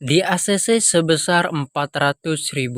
Di ACC sebesar Rp400.000,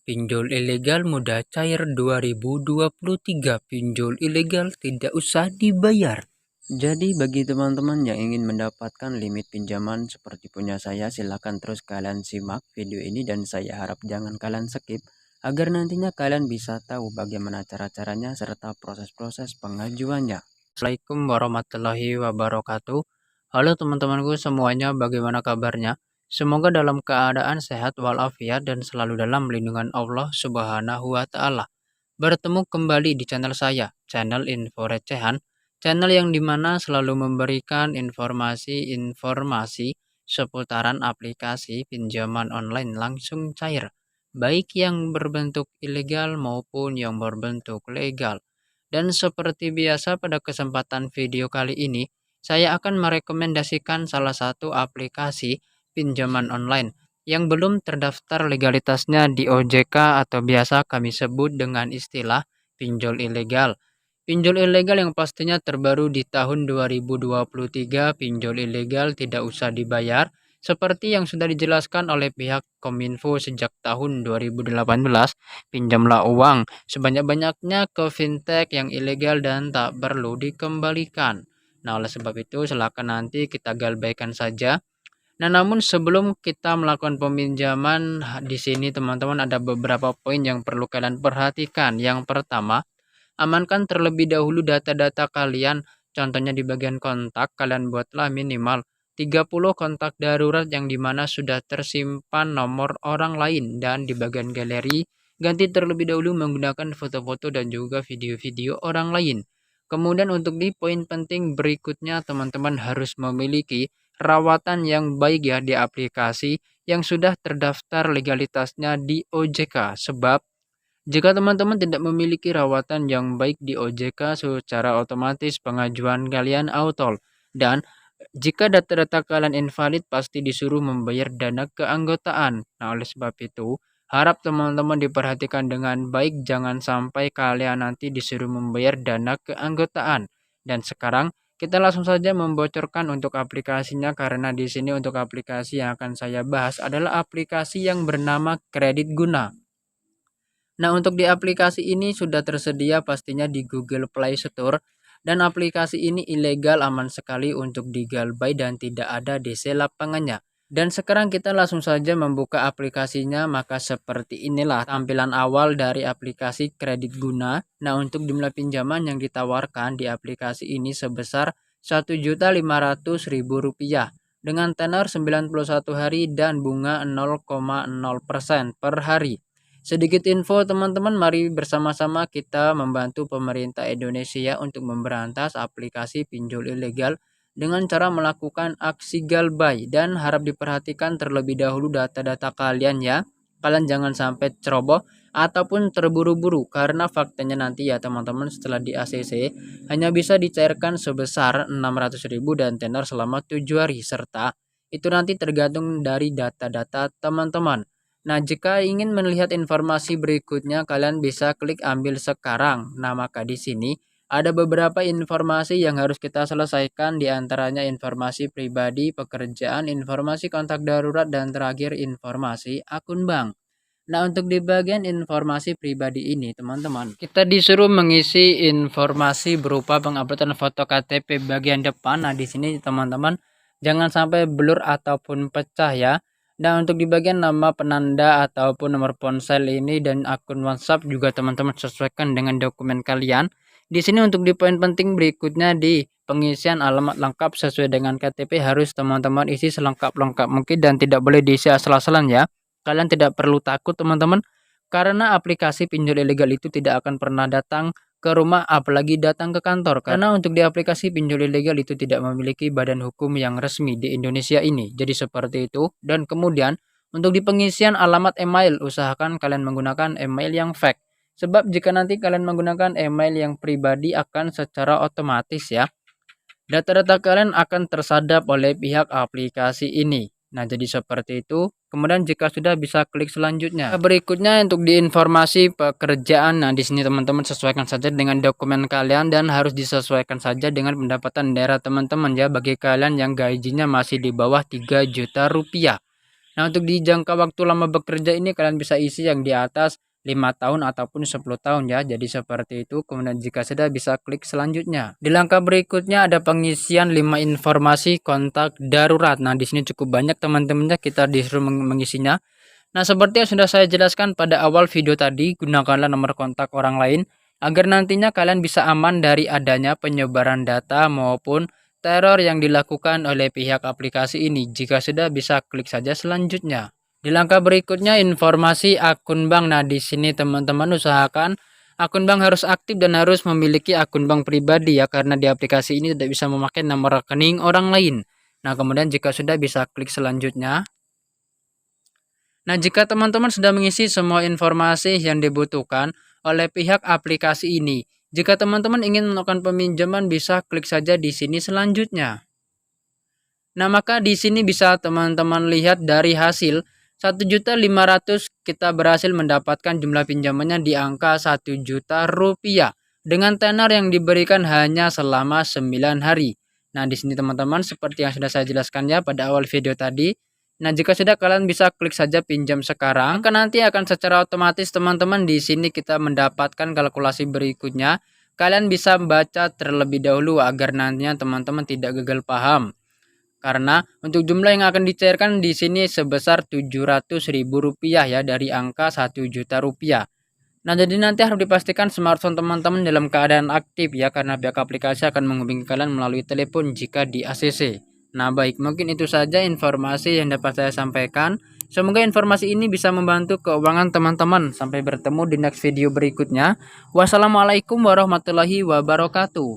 pinjol ilegal mudah cair 2023, pinjol ilegal tidak usah dibayar. Jadi bagi teman-teman yang ingin mendapatkan limit pinjaman seperti punya saya, silakan terus kalian simak video ini dan saya harap jangan kalian skip agar nantinya kalian bisa tahu bagaimana cara-caranya serta proses-proses pengajuannya. Assalamualaikum warahmatullahi wabarakatuh. Halo teman-temanku semuanya, bagaimana kabarnya? Semoga dalam keadaan sehat walafiat dan selalu dalam lindungan Allah Subhanahu wa Ta'ala. Bertemu kembali di channel saya, channel Info Recehan, channel yang dimana selalu memberikan informasi-informasi seputaran aplikasi pinjaman online langsung cair, baik yang berbentuk ilegal maupun yang berbentuk legal. Dan seperti biasa pada kesempatan video kali ini, saya akan merekomendasikan salah satu aplikasi pinjaman online yang belum terdaftar legalitasnya di OJK atau biasa kami sebut dengan istilah pinjol ilegal. Pinjol ilegal yang pastinya terbaru di tahun 2023, pinjol ilegal tidak usah dibayar, seperti yang sudah dijelaskan oleh pihak Kominfo sejak tahun 2018, pinjamlah uang sebanyak-banyaknya ke fintech yang ilegal dan tak perlu dikembalikan. Nah, oleh sebab itu silakan nanti kita galbaikan saja. Nah, namun sebelum kita melakukan peminjaman di sini teman-teman ada beberapa poin yang perlu kalian perhatikan. Yang pertama, amankan terlebih dahulu data-data kalian. Contohnya di bagian kontak, kalian buatlah minimal 30 kontak darurat yang dimana sudah tersimpan nomor orang lain. Dan di bagian galeri, ganti terlebih dahulu menggunakan foto-foto dan juga video-video orang lain. Kemudian untuk di poin penting berikutnya, teman-teman harus memiliki rawatan yang baik ya di aplikasi yang sudah terdaftar legalitasnya di OJK. Sebab jika teman-teman tidak memiliki rawatan yang baik di OJK, secara otomatis pengajuan kalian auto. Dan jika data-data kalian invalid, pasti disuruh membayar dana keanggotaan. Nah, oleh sebab itu, harap teman-teman diperhatikan dengan baik, jangan sampai kalian nanti disuruh membayar dana keanggotaan. Dan sekarang kita langsung saja membocorkan untuk aplikasinya, karena di sini untuk aplikasi yang akan saya bahas adalah aplikasi yang bernama Kredit Guna. Nah, untuk di aplikasi ini sudah tersedia pastinya di Google Play Store, dan aplikasi ini ilegal, aman sekali untuk digalbay dan tidak ada DC lapangannya. Dan sekarang kita langsung saja membuka aplikasinya, maka seperti inilah tampilan awal dari aplikasi Kredit Guna. Nah, untuk jumlah pinjaman yang ditawarkan di aplikasi ini sebesar Rp1.500.000 dengan tenor 91 hari dan bunga 0,0% per hari. Sedikit info teman-teman, mari bersama-sama kita membantu pemerintah Indonesia untuk memberantas aplikasi pinjol ilegal dengan cara melakukan aksi galbay, dan harap diperhatikan terlebih dahulu data-data kalian ya. Kalian jangan sampai ceroboh ataupun terburu-buru, karena faktanya nanti ya teman-teman, setelah di ACC hanya bisa dicairkan sebesar 600.000 dan tenor selama 7 hari, serta itu nanti tergantung dari data-data teman-teman. Nah, jika ingin melihat informasi berikutnya, kalian bisa klik ambil sekarang. Nah, maka di sini ada beberapa informasi yang harus kita selesaikan, di antaranya informasi pribadi, pekerjaan, informasi kontak darurat, dan terakhir informasi akun bank. Nah, untuk di bagian informasi pribadi ini, teman-teman, kita disuruh mengisi informasi berupa penguploadan foto KTP bagian depan. Nah, di sini teman-teman jangan sampai blur ataupun pecah ya. Nah, untuk di bagian nama penanda ataupun nomor ponsel ini dan akun WhatsApp juga teman-teman sesuaikan dengan dokumen kalian. Di sini untuk di poin penting berikutnya, di pengisian alamat lengkap sesuai dengan KTP harus teman-teman isi selengkap-lengkap mungkin dan tidak boleh diisi asal-asalan ya. Kalian tidak perlu takut teman-teman, karena aplikasi pinjol ilegal itu tidak akan pernah datang ke rumah, apalagi datang ke kantor, karena untuk di aplikasi pinjol ilegal itu tidak memiliki badan hukum yang resmi di Indonesia ini. Jadi seperti itu. Dan kemudian untuk di pengisian alamat email, usahakan kalian menggunakan email yang fake, sebab jika nanti kalian menggunakan email yang pribadi, akan secara otomatis ya data-data kalian akan tersadap oleh pihak aplikasi ini. Nah, jadi seperti itu. Kemudian jika sudah, bisa klik selanjutnya. Berikutnya untuk di informasi pekerjaan. Nah, di sini teman-teman sesuaikan saja dengan dokumen kalian dan harus disesuaikan saja dengan pendapatan daerah teman-teman ya, bagi kalian yang gajinya masih di bawah 3 juta rupiah. Nah, untuk di jangka waktu lama bekerja ini kalian bisa isi yang di atas 5 tahun ataupun 10 tahun ya. Jadi seperti itu. Kemudian jika sudah bisa klik selanjutnya. Di langkah berikutnya ada pengisian 5 informasi kontak darurat. Nah, di sini cukup banyak teman-temannya kita disuruh mengisinya. Nah, seperti yang sudah saya jelaskan pada awal video tadi, gunakanlah nomor kontak orang lain agar nantinya kalian bisa aman dari adanya penyebaran data maupun teror yang dilakukan oleh pihak aplikasi ini. Jika sudah bisa klik saja selanjutnya. Di langkah berikutnya informasi akun bank. Nah, di sini teman-teman usahakan akun bank harus aktif dan harus memiliki akun bank pribadi ya, karena di aplikasi ini tidak bisa memakai nomor rekening orang lain. Nah, kemudian jika sudah bisa klik selanjutnya. Nah, jika teman-teman sudah mengisi semua informasi yang dibutuhkan oleh pihak aplikasi ini, jika teman-teman ingin melakukan peminjaman bisa klik saja di sini selanjutnya. Nah, maka di sini bisa teman-teman lihat dari hasil 1.500.000 kita berhasil mendapatkan jumlah pinjamannya di angka 1 juta rupiah dengan tenor yang diberikan hanya selama 9 hari. Nah, di sini teman-teman seperti yang sudah saya jelaskan ya pada awal video tadi. Nah, jika sudah kalian bisa klik saja pinjam sekarang, maka nanti akan secara otomatis teman-teman di sini kita mendapatkan kalkulasi berikutnya. Kalian bisa membaca terlebih dahulu agar nantinya teman-teman tidak gagal paham. Karena untuk jumlah yang akan dicairkan di sini sebesar Rp700.000 ya dari angka 1 juta rupiah. Nah, jadi nanti harus dipastikan smartphone teman-teman dalam keadaan aktif ya, karena pihak aplikasi akan menghubungi kalian melalui telepon jika di ACC. Nah, baik, mungkin itu saja informasi yang dapat saya sampaikan. Semoga informasi ini bisa membantu keuangan teman-teman. Sampai bertemu di next video berikutnya. Wassalamualaikum warahmatullahi wabarakatuh.